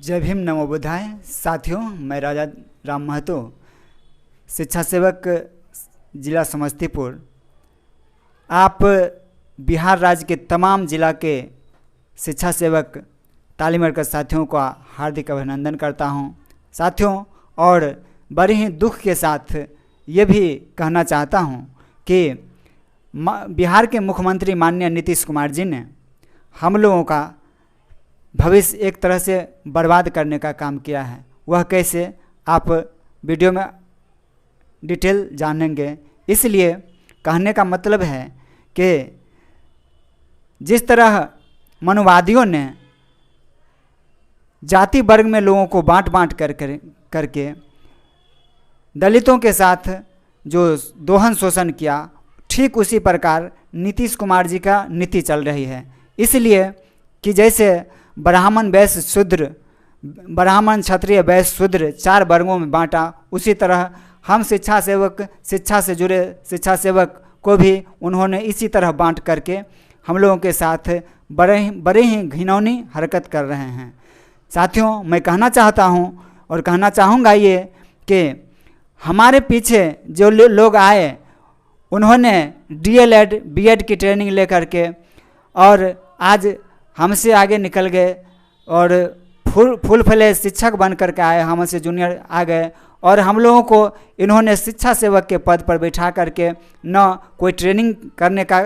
जय भीम, नमो बुद्धाय। साथियों, मैं राजा राम महतो, शिक्षा सेवक जिला समस्तीपुर। आप बिहार राज्य के तमाम जिला के शिक्षा सेवक तालीम वर्कर साथियों का हार्दिक अभिनंदन करता हूं। साथियों, और बड़े ही दुख के साथ ये भी कहना चाहता हूं कि बिहार के मुख्यमंत्री माननीय नीतीश कुमार जी ने हम लोगों का भविष्य एक तरह से बर्बाद करने का काम किया है। वह कैसे, आप वीडियो में डिटेल जानेंगे। इसलिए कहने का मतलब है कि जिस तरह मनुवादियों ने जाति वर्ग में लोगों को बांट बांट करके दलितों के साथ जो दोहन शोषण किया, ठीक उसी प्रकार नीतीश कुमार जी का नीति चल रही है। इसलिए कि जैसे ब्राह्मण वैश्य शूद्र, ब्राह्मण क्षत्रिय वैश्य शूद्र 4 वर्गों में बांटा, उसी तरह हम शिक्षा सेवक, शिक्षा से जुड़े शिक्षा सेवक को भी उन्होंने इसी तरह बांट करके हम लोगों के साथ बड़े ही घिनौनी हरकत कर रहे हैं। साथियों, मैं कहना चाहता हूं और कहना चाहूँगा ये कि हमारे पीछे जो लोग आए, उन्होंने DLED BEd की ट्रेनिंग लेकर के और आज हमसे आगे निकल गए और फुल फले शिक्षक बन करके आए, हमसे जूनियर आ गए और हम लोगों को इन्होंने शिक्षा सेवक के पद पर बैठा करके न कोई ट्रेनिंग करने का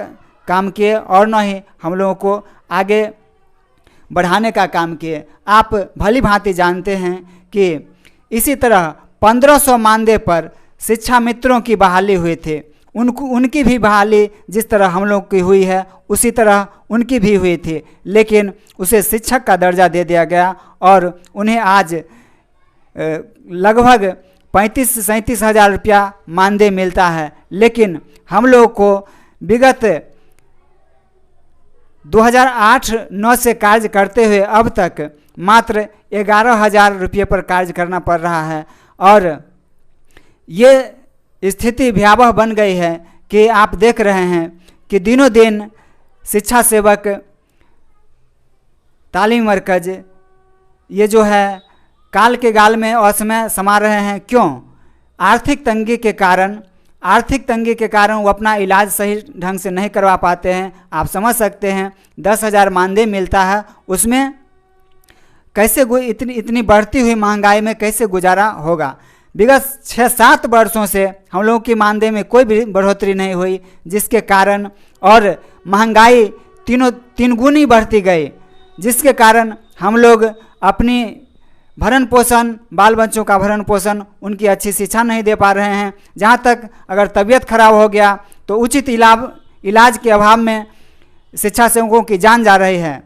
काम किए और न ही हम लोगों को आगे बढ़ाने का काम किए। आप भली भांति जानते हैं कि इसी तरह 1500 मानदेय पर शिक्षा मित्रों की बहाली हुई थी। उनकी भी बहाली जिस तरह हम लोग की हुई है उसी तरह उनकी भी हुई थी, लेकिन उसे शिक्षक का दर्जा दे दिया गया और उन्हें आज लगभग 35-37 हज़ार रुपया मानदेय मिलता है। लेकिन हम लोग को विगत 2008-9 से कार्य करते हुए अब तक मात्र 11,000 रुपये पर कार्य करना पड़ रहा है और ये स्थिति भयावह बन गई है कि आप देख रहे हैं कि दिनों दिन शिक्षा सेवक, तालीम मरकज ये जो है काल के गाल में असमय समा रहे हैं। क्यों? आर्थिक तंगी के कारण वो अपना इलाज सही ढंग से नहीं करवा पाते हैं। आप समझ सकते हैं 10,000 मानदेय मिलता है, उसमें कैसे इतनी बढ़ती हुई महंगाई में कैसे गुजारा होगा। विगत 6-7 वर्षों से हम लोगों की मानदेय में कोई भी बढ़ोतरी नहीं हुई, जिसके कारण और महंगाई तीन गुनी बढ़ती गई, जिसके कारण हम लोग अपनी भरण पोषण, बाल बच्चों का भरण पोषण, उनकी अच्छी शिक्षा नहीं दे पा रहे हैं। जहाँ तक अगर तबीयत खराब हो गया तो उचित इलाज के अभाव में शिक्षा सेवकों की जान जा रही है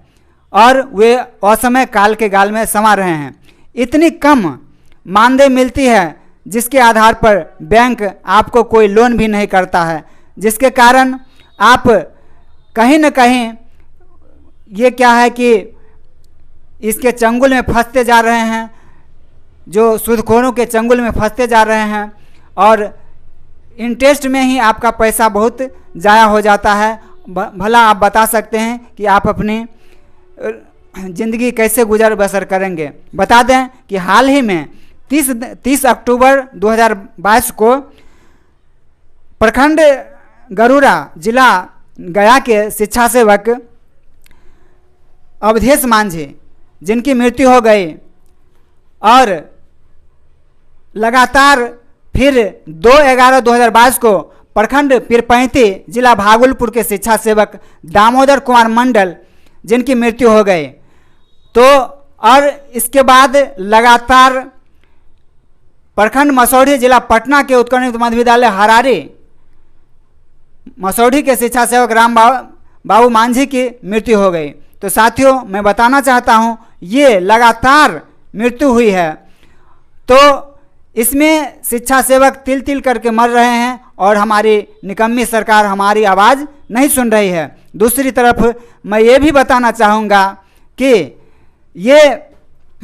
और वे असमय काल के गाल में समा रहे हैं। इतनी कम मानदेय मिलती है जिसके आधार पर बैंक आपको कोई लोन भी नहीं करता है, जिसके कारण आप कहीं न कहीं ये क्या है कि इसके चंगुल में फंसते जा रहे हैं, जो सूदखोरों के चंगुल में फंसते जा रहे हैं और इंटरेस्ट में ही आपका पैसा बहुत ज़ाया हो जाता है। भला आप बता सकते हैं कि आप अपनी ज़िंदगी कैसे गुजर बसर करेंगे। बता दें कि हाल ही में 30 अक्टूबर 2022 को प्रखंड गरुड़ा जिला गया के शिक्षा सेवक अवधेश मांझी, जिनकी मृत्यु हो गई, और लगातार फिर 2/11/2022 को प्रखंड पीरपैंती जिला भागलपुर के शिक्षा सेवक दामोदर कुमार मंडल, जिनकी मृत्यु हो गई। तो और इसके बाद लगातार प्रखंड मसौढ़ी जिला पटना के उत्कर्ष मध्य विद्यालय हरारी मसौढ़ी के शिक्षा सेवक राम बाबू मांझी की मृत्यु हो गई। तो साथियों, मैं बताना चाहता हूं, ये लगातार मृत्यु हुई है, तो इसमें शिक्षा सेवक तिल तिल करके मर रहे हैं और हमारी निकम्मी सरकार हमारी आवाज़ नहीं सुन रही है। दूसरी तरफ मैं ये भी बताना चाहूँगा कि ये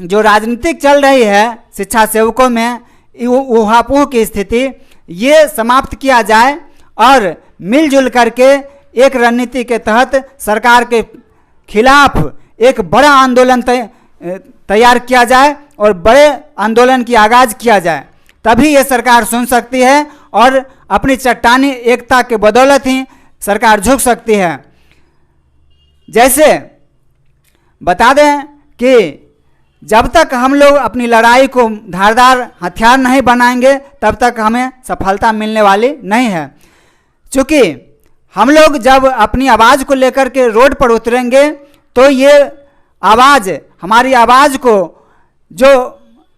जो राजनीतिक चल रही है शिक्षा सेवकों में, ऊहापोह की स्थिति, ये समाप्त किया जाए और मिलजुल करके एक रणनीति के तहत सरकार के खिलाफ एक बड़ा आंदोलन तैयार किया जाए और बड़े आंदोलन की आगाज किया जाए, तभी ये सरकार सुन सकती है और अपनी चट्टानी एकता के बदौलत ही सरकार झुक सकती है। जैसे बता दें कि जब तक हम लोग अपनी लड़ाई को धारदार हथियार नहीं बनाएंगे तब तक हमें सफलता मिलने वाली नहीं है। क्योंकि हम लोग जब अपनी आवाज़ को लेकर के रोड पर उतरेंगे तो ये आवाज़, हमारी आवाज़ को जो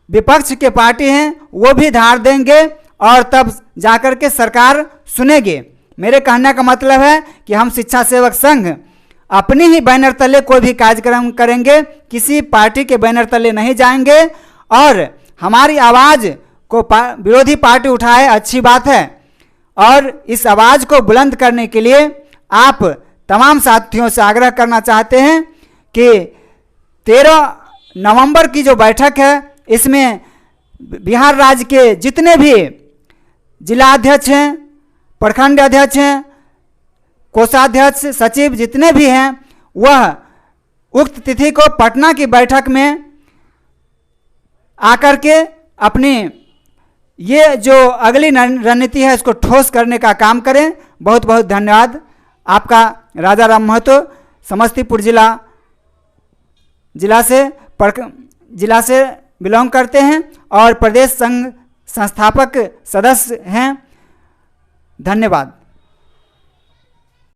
विपक्ष के पार्टी हैं वो भी धार देंगे और तब जाकर के सरकार सुनेगी। मेरे कहने का मतलब है कि हम शिक्षा सेवक संघ अपनी ही बैनर तले कोई भी कार्यक्रम करेंगे, किसी पार्टी के बैनर तले नहीं जाएंगे। और हमारी आवाज़ को विरोधी पार्टी उठाए, अच्छी बात है, और इस आवाज़ को बुलंद करने के लिए आप तमाम साथियों से आग्रह करना चाहते हैं कि 13 नवंबर की जो बैठक है इसमें बिहार राज्य के जितने भी जिला अध्यक्ष हैं, प्रखंड अध्यक्ष हैं, कोषाध्यक्ष, सचिव जितने भी हैं वह उक्त तिथि को पटना की बैठक में आकर के अपनी ये जो अगली रणनीति है इसको ठोस करने का काम करें। बहुत बहुत धन्यवाद। आपका राजा राम महतो समस्तीपुर जिला से बिलोंग करते हैं और प्रदेश संघ संस्थापक सदस्य हैं। धन्यवाद।